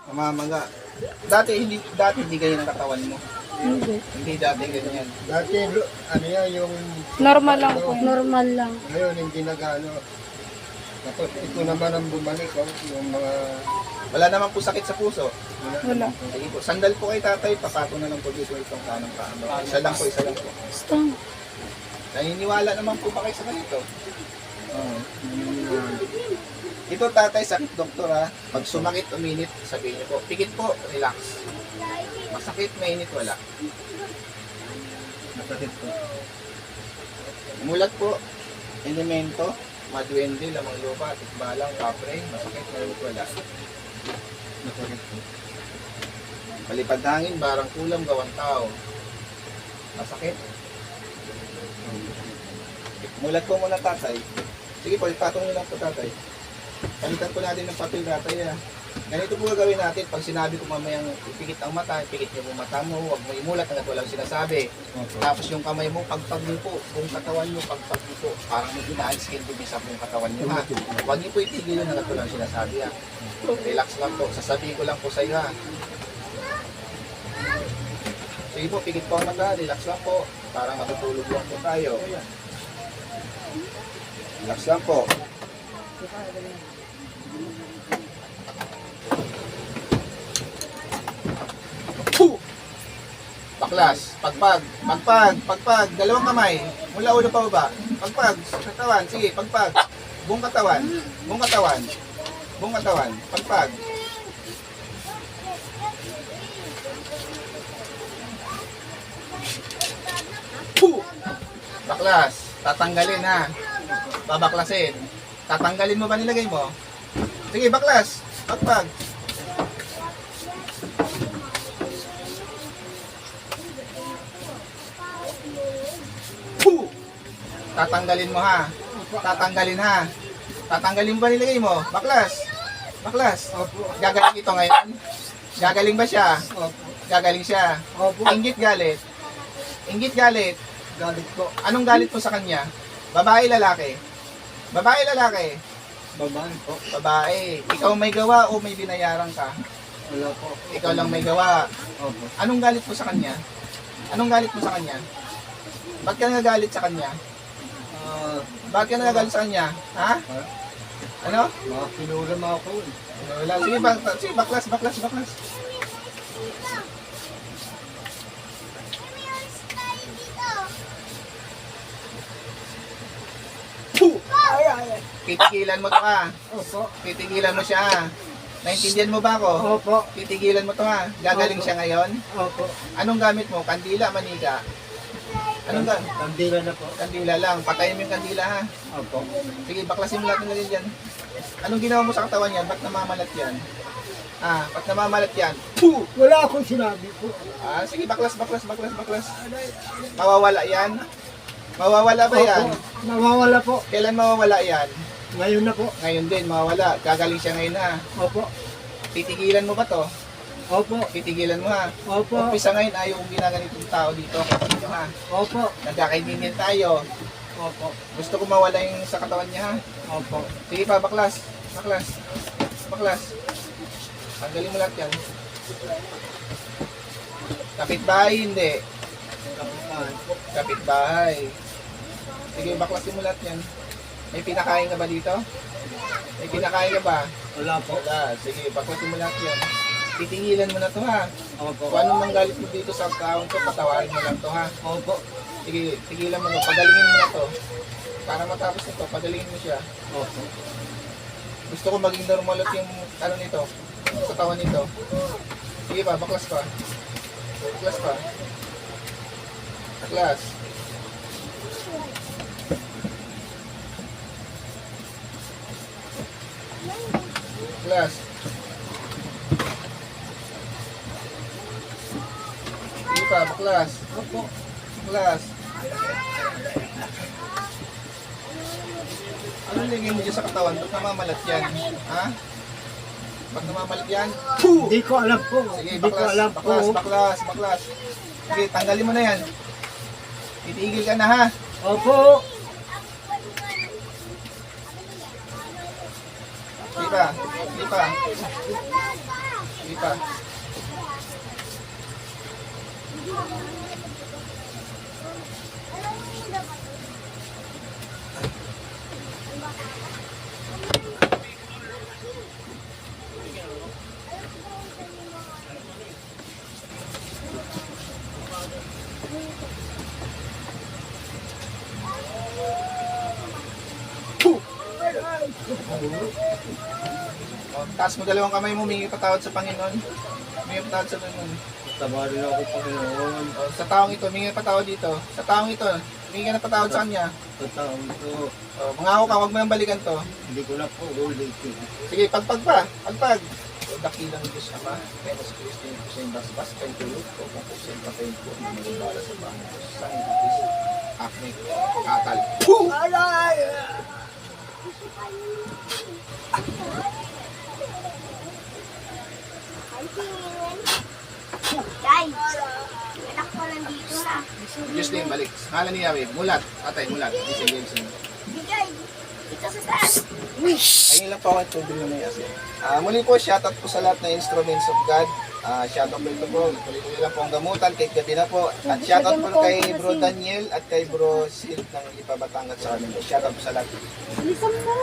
Namamaga. Dati hindi ganyan ang katawan mo. Hindi. Hindi dati ganyan. Dati, ano yan, yung... Normal lang po. Normal lang. Ngayon, hindi nag-ano. Tapos ito naman ang bumalik, oh, yung mga... Wala naman po sakit sa puso. Wala. Sige po. Sandal po kay tatay. Papato na lang po dito itong kanang paano. Isa lang po. Basta. Naniniwala naman po ba kayo sa ganito? Ito tatay, sakit doktor ha. Pag sumakit, uminit, sabihin niyo po. Pikit po, relax. Masakit, mainit, wala. Masakit po. Mulat po, elemento, madwende, lamang lupa, tikbalang, kapre, masakit, mainit, wala. Masakit po. Palipad hangin, barang kulam, gawang tao. Masakit. Mulat po muna tatay. Sige po, ipatong nyo lang po tatay. Palitan po natin ng papel tatay ha. Ganito po gagawin natin. Pag sinabi ko mamayang ipikit ang mata, ipikit niyo po mata mo, huwag mo imulat hanggat walang sinasabi. Tapos yung kamay mo, pagpag niyo po, buong katawan niyo, pagpag niyo po. Parang may ginaalis kayo dubis sa buong katawan niyo ha. Huwag niyo po itigil hanggat walang sinasabi ha. Relax lang po. Sasabihin ko lang po sa iyo ha. Sige po, pikit po ang mata, relax lang po. Para matutulog lang po tayo. Relax lang po. Puh! Baklas, pagpag, dalawang kamay. Mula ulo pa baba. Pagpag, katawan, sige, pagpag. Buong katawan, pagpag. Puh! Baklas, tatanggalin ha. Babaklasin. Tatanggalin mo ba nilagay mo? Sige, baklas. Pagpag. Puh! Tatanggalin mo ha. Tatanggalin ha. Tatanggalin mo ba nilagay mo? Baklas. Baklas. Gagaling ito ngayon? Gagaling ba siya? Gagaling siya. Inggit galit. Inggit galit. Galit po. Anong galit mo sa kanya? Babae, lalaki? Babae, lalaki? Babae po. Babae. Ikaw may gawa o may binayaran ka? Wala po. Ikaw lang may gawa. Opo. Anong galit mo sa kanya? Anong galit mo sa kanya? Ba't ka nagagalit sa kanya? Bakit ka nagagalit sa kanya? Ha? Ano? Mga pinulam ako. Wala. Sige, baklas. Puh! Titigilan mo to ha. Opo. Titigilan mo siya. Naintindihan mo ba ako? Opo. Titigilan mo to ha. Gagaling siya ngayon. Opo. Anong gamit mo? Kandila, manika? Anong gamit? Kandila na po. Kandila lang. Patayin mo yung kandila ha. Opo. Sige, baklasin mo lahat ng ganyan dyan. Anong ginawa mo sa katawan yan? Ba't namamalat yan? Ba't namamalat yan? Puh! Wala akong sinabi po. Sige, baklas. Mawawala yan? Mawawala ba yan? Opo. Nawawala po. Kailan mawawala yan? Ngayon na po. Ngayon din, mawawala. Gagaling siya ngayon ha. Opo. Titigilan mo ba to? Opo. Titigilan mo ha. Opo. Umpisa ngayon, ayaw kong ginaganitong tao dito. Kasi ha. Opo. Nagkakaintindihan tayo. Opo. Gusto ko mawala yung sa katawan niya ha. Opo. Sige pa, baklas. Tanggalin mo lahat yan. Kapitbahay, hindi. Kapitbahay. Sige, baklasin mo lahat yan. May pinakain ka ba dito? May pinakain ka ba? Wala po. Wala. Sige, baklasin mo lahat yan. Titingilan mo na to ha. Opo. Kung anong manggalit mo dito sa taong to, patawarin mo lang to ha. Opo. Sige, tigilan mo na. Pagalingin mo na to. Para matapos nito, pagalingin mo siya. Opo. Gusto ko maging normal at yung ano nito, katawan nito. Sige pa, baklas pa. Baklas. Sige pa, baklas. Baklas. Ano nilagay mo dyan sa katawan? Ba't namamalat yan? Ha? Ba't namamalat yan? Hindi ko alam po. Sige, Hindi ko alam po. baklas. Sige, tanggalin mo na yan. Titigil ka na ha. Opo. Sige pa. pa. O, taas mo dalawang kamay mo, humingi patawad sa Panginoon. Humingi patawad sa Panginoon. Tabarin ako, Panginoon. O, sa taong ito, humingi patawad dito. Sa taong ito, humingi ka ng patawad sa kanya. Sa taong ito, O, mangako ka, huwag mo nang balikan to. hindi ko na po ulitin. Sige, pagpag pa, pagpag. O, dakilang Diyos Ama, kaya mas Kristo yung kusayang basbas, kayo tulog, o kung kusayang patayin po, ang magandara sa bahay Diyos. Sa Diyos, akne, katal. Boom! Guys, anak ko nandito na. Diyos din, balik. Ngalan ni Yahweh, mulat, atay, mulat. Isa Jameson. Bigay, dito sa taas. Ayun lang po ako tubig na may asin. Muli po, shoutout po sa lahat na instruments of God. Shoutout po ito po. Tuloy-tuloy lang po ang gamutan, kahit gabi na po. At shoutout po kay Bro Daniel at kay Bro Sil ng Lipa Batangas sa amin. Shoutout po sa lahat. Bilisan mo.